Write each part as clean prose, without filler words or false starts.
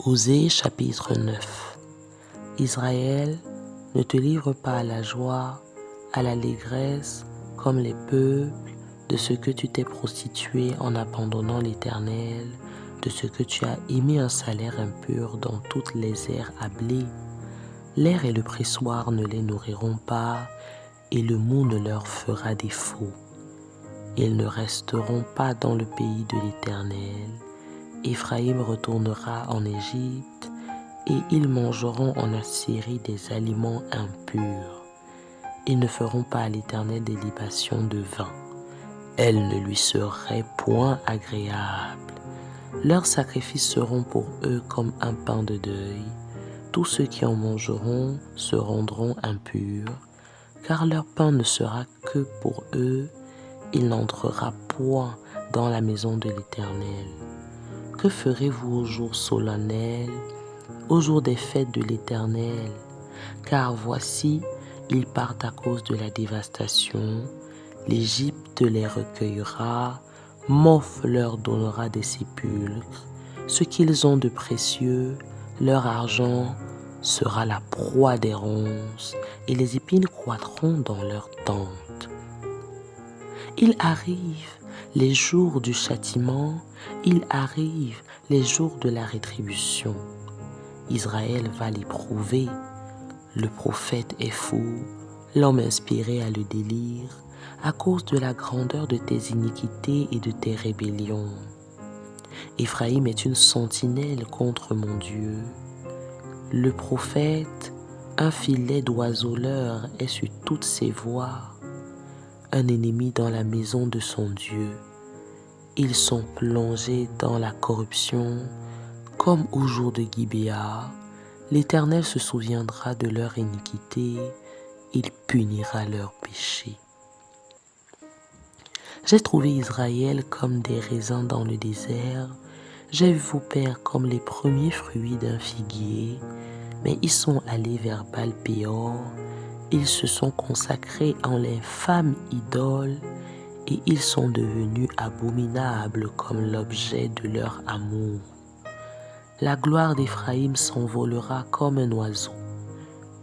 Osée chapitre 9. Israël, ne te livre pas à la joie, à l'allégresse, comme les peuples, de ce que tu t'es prostitué en abandonnant l'Éternel, de ce que tu as émis un salaire impur dans toutes les aires à blé. L'air et le pressoir ne les nourriront pas, et le mou ne leur fera défaut. Ils ne resteront pas dans le pays de l'Éternel. Éphraïm retournera en Égypte, et ils mangeront en Assyrie des aliments impurs. Ils ne feront pas à l'Éternel des libations de vin. Elles ne lui seraient point agréables. Leurs sacrifices seront pour eux comme un pain de deuil. Tous ceux qui en mangeront se rendront impurs, car leur pain ne sera que pour eux. Il n'entrera point dans la maison de l'Éternel. Que ferez-vous au jour solennel, au jour des fêtes de l'Éternel? Car voici, ils partent à cause de la dévastation. L'Égypte les recueillera, Moph leur donnera des sépulcres. Ce qu'ils ont de précieux, leur argent, sera la proie des ronces, et les épines croîtront dans leurs tentes. Il arrive les jours du châtiment, il arrive les jours de la rétribution. Israël va l'éprouver. Le prophète est fou, l'homme inspiré a le délire, à cause de la grandeur de tes iniquités et de tes rébellions. Éphraïm est une sentinelle contre mon Dieu. Le prophète, un filet d'oiseleur est sur toutes ses voies, un ennemi dans la maison de son Dieu. Ils sont plongés dans la corruption, comme au jour de Gibéa. L'Éternel se souviendra de leur iniquité, il punira leurs péchés. J'ai trouvé Israël comme des raisins dans le désert. J'ai vu vos pères comme les premiers fruits d'un figuier, mais ils sont allés vers Baal-Péor. Ils se sont consacrés en l'infâme idole et ils sont devenus abominables comme l'objet de leur amour. La gloire d'Éphraïm s'envolera comme un oiseau.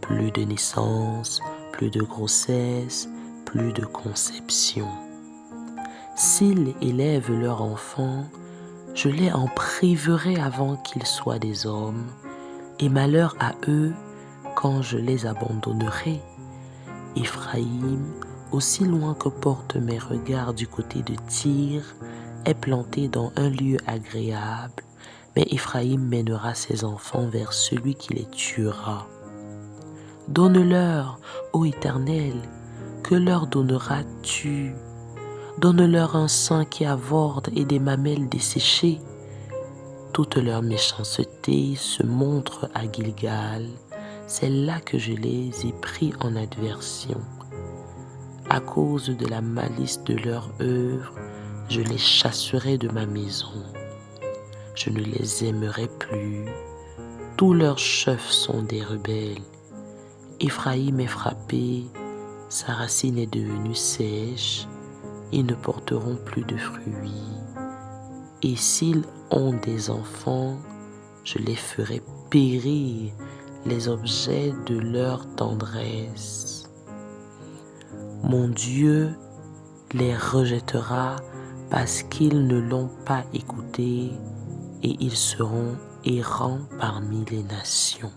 Plus de naissance, plus de grossesse, plus de conception. S'ils élèvent leur enfant, je les en priverai avant qu'ils soient des hommes, et malheur à eux quand je les abandonnerai. Éphraïm, aussi loin que portent mes regards du côté de Tyr, est planté dans un lieu agréable, mais Éphraïm mènera ses enfants vers celui qui les tuera. Donne-leur, ô Éternel, que leur donneras-tu? Donne-leur un sein qui avorde et des mamelles desséchées. Toute leur méchanceté se montre à Gilgal, c'est là que je les ai pris en adversion. À cause de la malice de leur œuvre, je les chasserai de ma maison. Je ne les aimerai plus. Tous leurs chefs sont des rebelles. Éphraïm est frappé, sa racine est devenue sèche. Ils ne porteront plus de fruits. Et s'ils ont des enfants, je les ferai périr, les objets de leur tendresse. Mon Dieu les rejettera parce qu'ils ne l'ont pas écouté et ils seront errants parmi les nations.